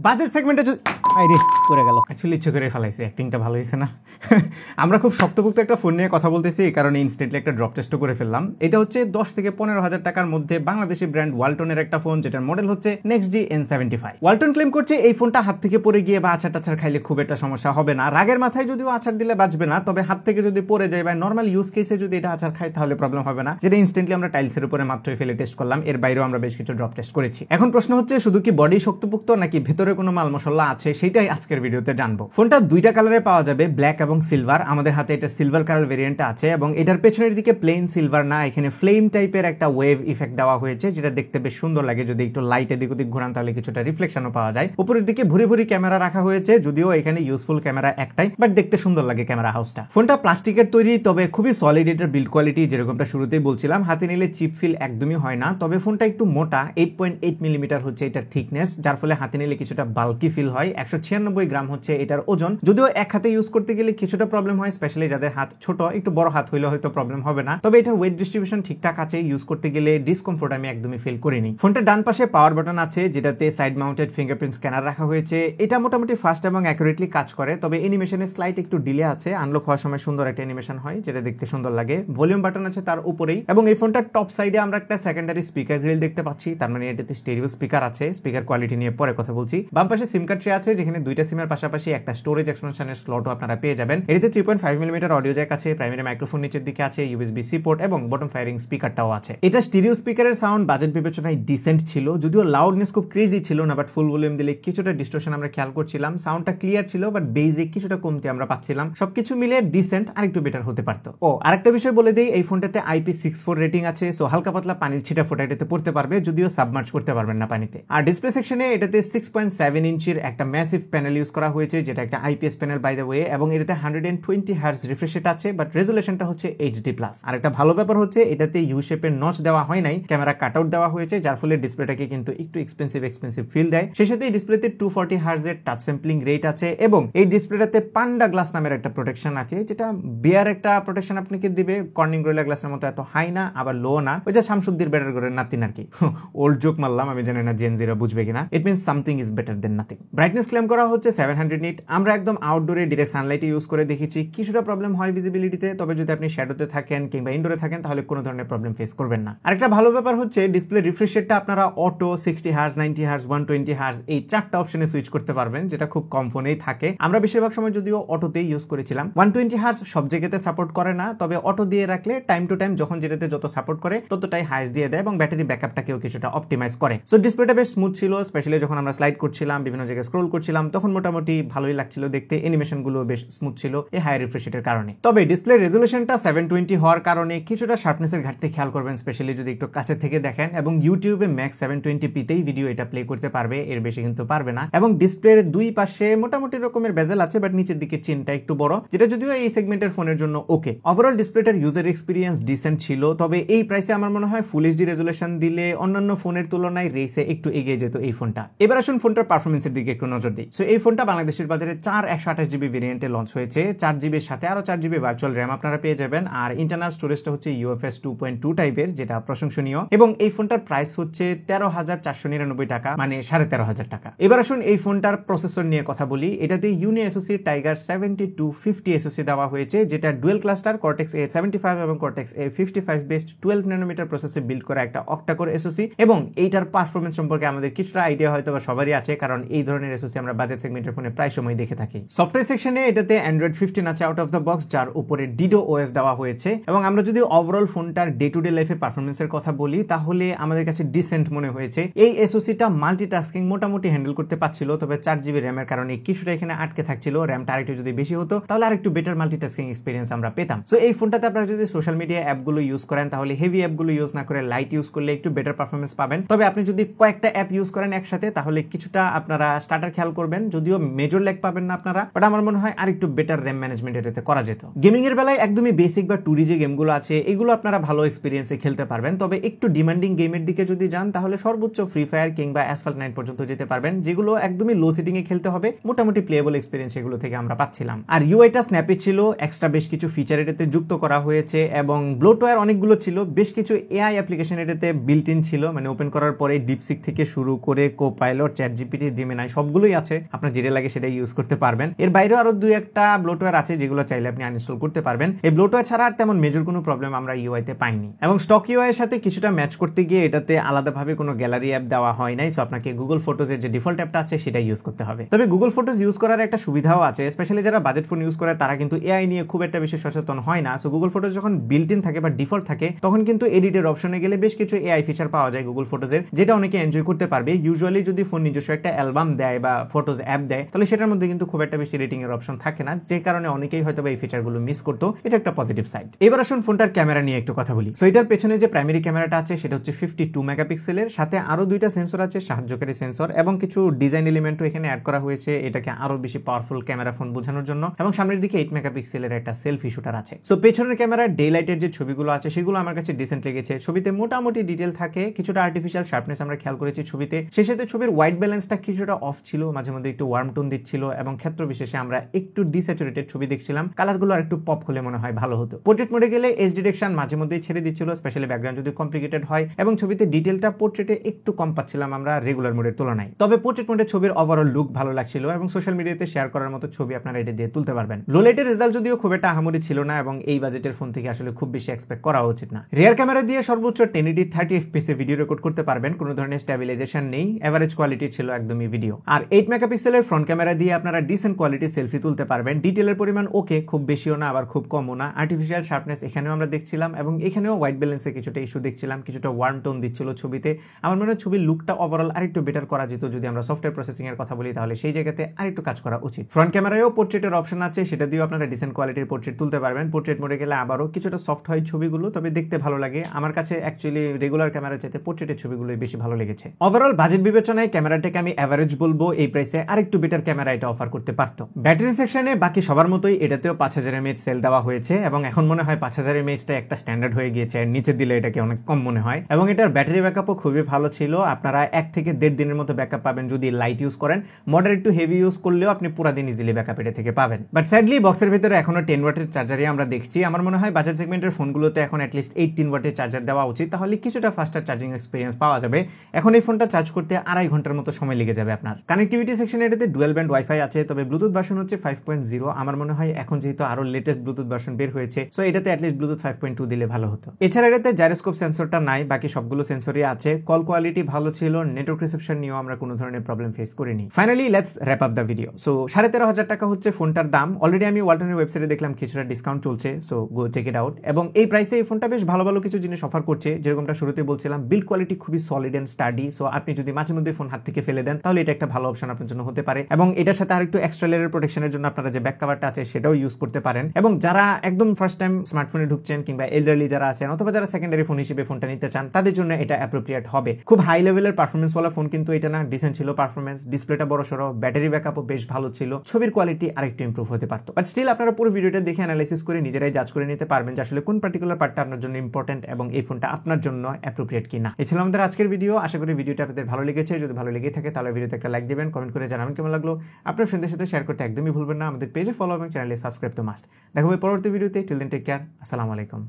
Budget সেগমেন্টে আইরে করে গেল, অ্যাকচুয়ালি ইচ্ছে করে ফেলাইছে, অ্যাক্টিংটা ভালো হয়েছে না। আমরা খুব শক্তপোক্ত একটা ফোন নিয়ে কথা বলতেছি, এই কারণে ইনস্ট্যান্টলি একটা ড্রপ টেস্টও করে ফেললাম। এটা হচ্ছে 10 থেকে 15,000 টাকার মধ্যে বাংলাদেশি ব্র্যান্ড ওয়ালটনের একটা ফোন, যেটার মডেল হচ্ছে নেক্সট জি N75। ওয়ালটন ক্লেম করছে এই ফোনটা হাত থেকে পড়ে গিয়ে বা আছাড় টাছাড় খাইলে খুব একটা সমস্যা হবে না। রাগের মাথায় যদিও আছাড় দিলে বাঁচবে না, তবে হাত থেকে যদি পড়ে যায় বা নর্মাল ইউজ কেসে যদি এটা আছাড় খায় তাহলে প্রবলেম হবে না, যেটা ইনস্ট্যান্টলি আমরা টাইলসের উপরে মাত্রই ফেলে টেস্ট করলাম। এর বাইরেও আমরা বেশ কিছু ড্রপ টেস্ট করেছি। এখন প্রশ্ন হচ্ছে শুধু কি বডি শক্তপোক্ত নাকি ভেতরে কোনো মাল মশলা আছে, সেটাই আজকের ভিডিওতে জানবো। ফোনটা দুইটা কালারে পাওয়া যাবে, ব্ল্যাক এবং সিলভার। আমাদের হাতে এটা সিলভার কালার ভেরিয়েন্ট আছে এবং এটার পেছনের দিকে প্লেন সিলভার না, এখানে ফ্লেম টাইপের একটা ওয়েভ ইফেক্ট দেওয়া হয়েছে, যেটা দেখতে বেশ সুন্দর লাগে। যদি একটু লাইট এদিক ওদিক ঘোরান তাহলে কিছুটা রিফ্লেকশনও পাওয়া যায়। উপরের দিকে ভুরি ভুরি ক্যামেরা রাখা হয়েছে, যদিও এখানে ইউজফুল ক্যামেরা একটাই, বাট দেখতে সুন্দর লাগে ক্যামেরা হাউসটা। ফোনটা প্লাস্টিকের তৈরি, তবে খুবই সলিড। এটার বিল্ড কোয়ালিটি যেরকমটা শুরুতেই বলছিলাম, হাতে নিলে চিপ ফিল একদমই হয় না। তবে ফোনটা একটু মোটা, 8.8 মিলিমিটার হচ্ছে এটার থিকনেস, যার ফলে হাতে নিলে কিছুটা বাল্কি ফিল হয়। 196 গ্রাম হচ্ছে এটার ওজন। যদিও এক হাতে ইউজ করতে গেলে কিছুটা প্রবলেম হয়, স্পেশালি যাদের হাত ছোট, একটু বড় হাত হইলে হয়তো প্রবলেম হবে না। তবে এটার ওয়েট ডিস্ট্রিবিউশন ঠিকঠাক আছে, ইউজ করতে গেলে ডিসকমফোর্ট আমি একদমই ফিল করিনি। ফোনটার ডান পাশে পাওয়ার বাটন আছে, যেটাতে সাইড মাউন্টেড ফিঙ্গারপ্রিন্ট স্ক্যানার রাখা হয়েছে। এটা মোটামুটি ফাস্ট এবং অ্যাকুরেটলি কাজ করে, তবে অ্যানিমেশনের স্লাইড একটু ডিলে আছে। আনলক হওয়ার সময় সুন্দর একটা অ্যানিমেশন হয়, যেটা দেখতে সুন্দর লাগে। ভলিউম বাটন আছে তার উপরেই, এবং এই ফোনটার টপ সাইডে আমরা একটা সেকেন্ডারি স্পিকার গ্রিল দেখতে পাচ্ছি, তার মানে এটাতে স্টেরিও স্পিকার আছে। স্পিকার কোয়ালিটি নিয়ে পরে কথা বলছি। বাম পাশে সিম কার্ড ট্রে আছে, যেখানে দুইটা সিমের পাশাপাশি একটা স্টোরেজ এক্সপেনশনের স্লটও আপনারা পেয়ে যাবেন। এটাতে 3.5 মিলিমিটার অডিও জ্যাক আছে, প্রাইমারি মাইক্রোফোন নিচের দিকে আছে, USB-C পোর্ট এবং বটম ফায়ারিং স্পিকারটাও আছে। এটা স্টিরিও স্পিকারের সাউন্ড বাজেট বিবেচনায় ডিসেন্ট ছিল, যদিও লাউডনেস খুব ক্রেজি ছিল না, বাট ফুল ভলিউম দিলে কিছুটা ডিস্টরশন আমরা খেয়াল করছিলাম। সাউন্ডটা ক্লিয়ার ছিল, বাট বেসিক কিছুটা কমতি আমরা পাচ্ছিলাম। সবকিছু মিলে ডিসেন্ট, আরেকটু বেটার হতে পারতো। ও আরেকটা বিষয় বলে দেই, এই ফোনটাতে IP64 রেটিং আছে, সো হালকা পাতলা পানির ছিটা ফোটা এটাতে পড়তে পারবে, যদিও সাবমার্জ করতে পারবেন না পানিতে। আর ডিসপ্লে সেকশনে এটাতে 6.7 ইঞ্চির একটা ম্যাসিভ প্যানেল ইউজ করা হয়েছে, যেটা একটা IPS panel by the way, এবং এটাতে 120 হার্জ রিফ্রেশ রেট আছে, বাট রেজুলেশনটা হচ্ছে HD+। আর একটা ভালো ব্যাপার হচ্ছে এটাতে ইউ শেপের নচ দেওয়া হয় নাই, ক্যামেরা কাটআউট দেওয়া হয়েছে, যার ফলে ডিসপ্লেটাকে কিন্তু একটু এক্সপেন্সিভ ফিল দেয়। সেই সাথে এই ডিসপ্লেতে 240 হার্জের টাচ স্যাম্পলিং রেট আছে, এবং এই ডিসপ্লেটাতে পান্ডা গ্লাস নামের একটা প্রোটেকশন আছে, যেটা বিয়ার একটা প্রোটেকশন আপনাকে দিবে। কর্নিং গরিলা গ্লাসের মতো এত হাই না, আবার লো না, ওই যে শামসুদ্দির বেটার করে নাতিন আর কি। ওল্ড জোক মারলাম, আমি জানি না জেন জিরা বুঝবে কিনা। It means something is better then nothing. Brightness claim করা হচ্ছে 700 নিট। আমরা একদম আউটডোরে ডিরেক্ট সানলাইটে ইউজ করে দেখেছি, কিছুটা প্রবলেম হয় ভিজিবিলিটিতে, তবে যদি আপনি শ্যাডোতে থাকেন কিংবা ইনডোরে থাকেন তাহলে কোনো ধরনের প্রবলেম ফেস করবেন না। আরেকটা ভালো ব্যাপার হচ্ছে ডিসপ্লে রিফ্রেশ রেটটা আপনারা অটো, 60 হার্জ, 90 হার্জ, 120 হার্জ এই চারটা অপশনে সুইচ করতে পারবেন, যেটা খুব কম ফোনেই থাকে। আমরা বেশিরভাগ সময় যদিও অটোতেই ইউজ করেছিলাম। 120 হার্জ সব জায়গাতে সাপোর্ট করে না, তবে অটো দিয়ে রাখলে টাইম টু টাইম যখন যেটাতে যত সাপোর্ট করে ততটাই হাইস দিয়ে দেয়, এবং ব্যাটারি ব্যাকআপটাকেও কিছুটা অপটিমাইজ করে। সো ডিসপ্লেটা বেশ স্মুথ ছিল, স্পেশালি যখন আমরা স্লাইড করছিলাম, বিভিন্ন জায়গায় স্ক্রোল করছিলাম, তখন মোটামুটি ভালোই লাগছিল দেখতে। অ্যানিমেশন গুলো বেশ স্মুথ ছিল এই হাই রিফ্রেশ রেটের কারণে। তবে ডিসপ্লে রেজুলেশনটা 720 হওয়ার কারণে কিছুটা শার্পনেসের ঘাটতি খেয়াল করবেন, স্পেশালি যদি একটু কাছে থেকে দেখেন। এবং ইউটিউবে ম্যাক্স 720p তেই ভিডিও এটা প্লে করতে পারবে, এর বেশি কিন্তু পারবে না। এবং ডিসপ্লের দুই পাশে মোটামুটি রকমের বেজেল আছে, বাট নিচের দিকে চিনটা একটু বড়, যেটা যদিও এই সেগমেন্টের ফোনের জন্য ওকে। ওভারঅল ডিসপ্লেটার ইউজার এক্সপিরিয়েন্স ডিসেন্ট ছিল, তবে এই প্রাইসে আমার মনে হয় ফুল এইচডি রেজুলেশন দিলে অন্যান্য ফোনের তুলনায় রেসে একটু এগিয়ে যেত এই ফোনটা। এবার আসুন ফোনটার পারফরমেন্সের দিকে একটু নজর দিই। সো এই ফোনটা বাংলাদেশের বাজারে 128GB ভেরিয়েন্টে লঞ্চ হয়েছে। 4GB সাথে আরো 4GB ভার্চুয়াল র্যাম আপনারা পেয়ে যাবেন, আর ইন্টারনাল স্টোরেজটা হচ্ছে UFS 2.2 টাইপের, যেটা প্রশংসনীয়। এবং এই ফোনটার প্রাইস হচ্ছে 13,499 টাকা, মানে 13,500 টাকা। এবার আসুন এই ফোনটার প্রসেসর নিয়ে কথা বলি। এটাতে ইউনি SoC টাইগার 7250 SoC দেওয়া হয়েছে, যেটা ডুয়েল ক্লাস্টার Cortex A75 এবং Cortex A55 বেসড 12 ন্যানোমিটার প্রসেসে বিল্ড করা একটা অক্টা-কোর SoC। এবং এইটার পারফরমেন্স সম্পর্কে আমাদের কিছুটা আইডিয়া হয়তো বা সবারই আছে, কারণ এই ধরনের SoC আমরা বাজেট সেগমেন্টের ফোনে প্রায় সময় দেখে থাকি। সফটওয়্যার সেকশনে এটাতে Android 15 আছে আউট অফ দ্য বক্স, যার উপরে Dido OS দেওয়া হয়েছে। এবং আমরা যদি ওভারঅল ফোনটার ডে টু ডে লাইফের পারফরমেন্সের কথা বলি, তাহলে আমাদের কাছে ডিসেন্ট মনে হয়েছে। এই SoCটা মাল্টিটাস্কিং মোটামুটি হ্যান্ডেল করতে পারছিল, তবে 4GB র্যামের কারণে কিছুটা এখানে আটকে থাকছিল। র্যামটা আরেকটু যদি বেশি হতো তাহলে আরেকটু বেটার মাল্টিটাস্কিং এক্সপেরিয়েন্স আমরা পেতাম। সো এই ফোনটাতে আপনারা যদি সোশ্যাল মিডিয়া অ্যাপগুলো ইউজ করেন, তাহলে হেভি অ্যাপগুলো ইউজ না করে লাইট ইউজ করলে একটু বেটার পারফরমেন্স পাবেন। তবে আপনি যদি কয়েকটা অ্যাপ ইউজ করেন একসাথে, তাহলে কিছুটা আপনারা স্টার্টার খেয়াল করবেন, যদিও মেজর ল্যাগ পাবেন না আপনারা, বাট আমার মনে হয় আরেকটু বেটার র্যাম ম্যানেজমেন্ট এটাতে করা যেত। গেমিং এর বেলায় একদমই বেসিক বা 2D যে গেমগুলো আছে এগুলো আপনারা ভালো এক্সপিরিয়েন্সে খেলতে পারবেন, তবে একটু ডিমান্ডিং গেমের দিকে যদি যান তাহলে সর্বোচ্চ ফ্রি ফায়ার কিংবা অ্যাসফল্ট 9 পর্যন্ত যেতে পারবেন, যেগুলো একদমই লো সেটিং এ খেলতে হবে, মোটামুটি প্লেয়েবল এক্সপিরিয়েন্স এগুলো থেকে আমরা পাচ্ছিলাম। আর ইউআইটা স্ন্যাপি ছিল, এক্সট্রা বেশ কিছু ফিচার এটাতে যুক্ত করা হয়েছে এবং ব্লোটওয়্যার অনেকগুলো ছিল, বেশ কিছু এআই অ্যাপ্লিকেশন এটাতে বিল্ট ইন ছিল, মানে ওপেন করার পরে ডিপসিক থেকে শুরু করে কোপাইলট, চ্যাট জিপিটি, জেমিনাই সবগুলোই আছে, আপনার যেটা লাগে সেটা ইউজ করতে পারবেন। এর বাইরেও আরো দুই একটা ব্লোটওয়্যার আছে যেগুলো চাইলে আপনি আনইনস্টল করতে পারবেন। এই ব্লোটওয়্যার ছাড়া আর তেমন মেজর কোনো প্রবলেম আমরা ইউআইতে পাইনি, এবং স্টক ইউআই এর সাথে কিছুটা ম্যাচ করতে গিয়ে এটাতে আলাদাভাবে কোনো গ্যালারি অ্যাপ দেওয়া হয় নাই, সো আপনাকে গুগল ফটোজের যে ডিফল্ট অ্যাপটা আছে সেটা ইউজ করতে হবে। তবে গুগল ফটোজ ইউজ করার একটা সুবিধাও আছে, স্পেশালি যারা বাজেট ফোন ইউজ করে তারা কিন্তু এআই নিয়ে খুব একটা বেশি সচেতন হয় না। সো গুগল ফটোজ যখন বিল্ট ইন থাকে বা ডিফল্ট থাকে তখন কিন্তু এডিটের অপশনে গেলে বেশ কিছু এআই ফিচার পাওয়া যায় গুগল ফটোজের, যেটা অনেকে এনজয় করতে পারবে। ইউজুয়ালি যদি ফোন নিজস্ব একটা অ্যালবাম দেয় বা ফটোজ অ্যাপ দেয় তাহলে সেটার মধ্যে কিন্তু খুব একটা বেশি রেটিং এর অপশন থাকে না, যে কারণে অনেকেই হয়তো এই ফিচারগুলো মিস করতো। এটা একটা পজিটিভ সাইড। এবার আসুন ফোনটার ক্যামেরা নিয়ে একটু কথা বলি। সো এটার পেছনে যে প্রাইমারি ক্যামেরাটা আছে সেটা হচ্ছে 52 মেগাপিক্সেলের, সাথে আরো দুইটা সেন্সর আছে, সাহায্যকারী সেন্সর, এবং কিছু ডিজাইন এলিমেন্টও এখানে অ্যাড করা হয়েছে এটাকে আরো বেশি পাওয়ারফুল ক্যামেরা ফোন বোঝানোর জন্য। এবং সামনের দিকে 8 মেগাপিক্সেলের একটা সেলফি শুটার আছে। সো পেছনের ক্যামেরার ডে লাইটের যে ছবিগুলো আছে সেগুলো আমার কাছে ডিসেন্ট লেগেছে, ছবিতে মোটামুটি ডিটেল থাকে, কিছুটা আর্টিফিশিয়াল শার্পনেস আমরা খেয়াল করেছি ছবিতে। সেই সাথে ছবির হোয়াইট ব্যালেন্সটা কিছুটা অফ ছিল, মাঝে মধ্যে একটু ওয়ার্ম টোন দিচ্ছিল, এবং ক্ষেত্র বিশেষে আমরা একটু ডিস্যাচুরেটেড ছবি দেখছিলাম, কালারগুলো আর একটু পপ হলে মনে হয় ভালো হতো। পোর্ট্রেট মোডে গেলে এজ ডিরেকশন মাঝে মধ্যেই ছেড়ে দিচ্ছিল, স্পেশালি ব্যাকগ্রাউন্ড যদি কমপ্লিকেটেড হয়, এবং ছবিতে ডিটেলটা পোর্ট্রেটে একটু কম পাচ্ছিলাম আমরা রেগুলার মোডের তুলনায়। তবে পোর্ট্রেট মোডে ছবির ওভারঅল লুক ভালো লাগছিল, এবং সোশ্যাল মিডিয়াতে শেয়ার করার মতো ছবি আপনারা এটা দিয়ে তুলতে পারবেন। লো লাইটের রেজাল্ট যদিও খুব একটা আহামরি ছিল না, এবং এই বাজেটের ফোন থেকে আসলে খুব বেশি এক্সপেক্ট করা উচিত না। রিয়ার ক্যামেরা দিয়ে সর্বোচ্চ 1080 30 fps এ ভিডিও রেকর্ড করতে পারবেন, কোনো ধরনের স্টেবিলাইজেশন নেই, এভারেজ কোয়ালিটি ছিল একদমই ভিডিও। আর 8 মেগাপিক্সেলের ফ্রন্ট ক্যামেরা দিয়ে আপনারা ডিসেন্ট কোয়ালিটি সেলফি তুলতে পারবেন, ডিটেলের পরিমাণ ওকে, খুব বেশিও না আবার খুব কমও না। আর্টিফিশিয়াল শার্পনেস এখানেও আমরা দেখছিলাম, এবং এখানেও হোয়াইট ব্যালেন্সে কিছুটা ইস্যু দেখছিলাম, কিছুটা ওয়ার্ম টোন দিচ্ছিল ছবিতে। আমার মনে হয় ছবির লুকটা ওভারঅল আরেকটু বেটার করা যেত, যদি আমরা সফটওয়্যার প্রসেসিং এর কথা বলি তাহলে সেই জায়গাতে আরেকটু কাজ করা উচিত। ফ্রন্ট ক্যামেরায়ও পোর্ট্রেটের অপশন আছে, সেটা দিয়েও আপনারা ডিসেন্ট কোয়ালিটির পোর্ট্রেট তুলতে পারবেন। পোর্ট্রেট মোডে গেলে আবারও কিছুটা সফট হয় ছবিগুলো, তবে দেখতে ভালো লাগে। আমার কাছে অ্যাকচুয়ালি রেগুলার ক্যামেরা চাইতে পোর্ট্রেটের ছবিগুলোই বেশি ভালো লেগেছে। ওভারঅল বাজেট বিবেচনায় ক্যামেরাটাকে আমি এভারেজ বলবো, এই প্রাইসে আরেকটু বেটার ক্যামেরা এটা অফার করতে পারতো। ব্যাটারি সেকশনে বাকি সবার মতোই এটাতেও 5000 mAh সেল দেওয়া হয়েছে, এবং এখন মনে হয় 5000 mAhটা একটা স্ট্যান্ডার্ড হয়ে গিয়েছে, আর নিচে দিলে এটাকে অনেক কম মনে হয়। এবং এটার ব্যাটারি ব্যাকআপও খুবই ভালো ছিল, আপনারা 1 থেকে 1.5 দিনের মতো ব্যাকআপ পাবেন যদি লাইট ইউজ করেন। মডারেট টু হেভি ইউজ করলেও আপনি পুরো দিন ইজিলি ব্যাকআপ এটা থেকে পাবেন। বাট স্যাডলি বক্সের ভিতরে এখনো 10 ওয়াটের চার্জারই আমরা দেখছি। আমার মনে হয় বাজাজ সেগমেন্টের ফোনগুলোতে এখন অ্যাটলিস্ট 18 ওয়াটের চার্জার দেওয়া উচিত, তাহলে কিছুটা ফাস্টার চার্জিং এক্সপিরিয়েন্স পাওয়া যাবে। এখন এই ফোনটা চার্জ করতে 2.5 ঘন্টার মতো সময় লেগে যাবে আপনার। কানেক্টিভিটি সেকশনে এটাতে ডুয়াল ব্যান্ড ওয়াইফাই আছে, তবে ব্লুটুথ ভার্সন হচ্ছে 5.0। আমার মনে হয় এখন যেহেতু আরো লেটেস্ট ব্লুটুথ ভার্সন বের হয়েছে, সো এটাতে অ্যাটলিস্ট ব্লুটুথ 5.2 দিলে ভালো হতো। এছাড়া এটাতে জাইরোস্কোপ সেন্সরটা নাই, বাকি সবগুলো সেন্সরই আছে। কল কোয়ালিটি ভালো ছিল, নেটওয়ার্ক রিসেপশন নিয়েও আমরা কোনো ধরনের প্রবলেম ফেস করিনি। Finally let's wrap up the video. So 13,500 টাকা হচ্ছে ফোনটার দাম। অলরেডি আমি ওয়ালটনের ওয়েবসাইটে দেখলাম কিছুটা ডিসকাউন্ট চলছে, so go check it out. এবং এই প্রাইসে এই ফোনটা বেশ ভালো ভালো কিছু জিনিস অফার করছে, যেরকমটা শুরুতে বলছিলাম, বিল্ড কোয়ালিটি খুবই সলিড এন্ড স্টাডি। সো আপনি যদি মাঝে মধ্যে ফোন হাত থেকে ফেলে দেন তাহলে এটা একটা ভালো অপশন আপনার জন্য হতে পারে, এবং এটার সাথে আরেকটু এক্সট্রা লেয়ার প্রোটেকশনের জন্য আপনারা যে ব্যাক কভারটা আছে সেটাও ইউজ করতে পারেন। এবং যারা একদম ফার্স্ট টাইম স্মার্টফোনে ঢুকছেন, কিংবা এল্ডারলি যারা আছেন, অথবা যারা সেকেন্ডারি ফোন হিসেবে ফোনটা নিতে চান, তাদের জন্য এটা অ্যাপ্রোপ্রিয়েট হবে। খুব হাই লেভেলের পারফরমেন্স ওয়ালা ফোন কিন্তু এটা না, ডিসেন্ট ছিল পারফরমেন্স, ডিসপ্লেটা বড় সড়ো, ব্যাটারি ব্যাকআপও বেশ ভালো ছিল, ছবির কোয়ালিটি আরেকটু ইমপ্রুভ হতে পারতো। বাট স্টিল আপনারা পুরো ভিডিওটা দেখে অ্যানালাইসিস করে নিজেরাই জাজ করে নিতে পারবেন যে আসলে কোন পার্টিকুলার পার্টটা আপনার জন্য ইম্পর্টেন্ট এবং এই ফোনটা আপনার জন্য অ্যাপ্রোপ্রিয়েট কিনা। এই ছিল আমাদের আজকের ভিডিও। আশা করি ভিডিওটা আপনাদের ভালো লেগেছে। যদি ভালো লেগে থাকে তাহলে ভিডিওতে একটা লাইক দিবেন, কমেন্ট করে জানাবেন কেমন লাগলো। আপনার ফ্রেন্ডদের সাথে শেয়ার করতে একদমই ভুলবেন না। আমাদের পেজে ফলো এবং চ্যানেলে সাবস্ক্রাইব তো মাস্ট। দেখা হবে পরবর্তী ভিডিওতে। Till then take care. আসসালামু আলাইকুম।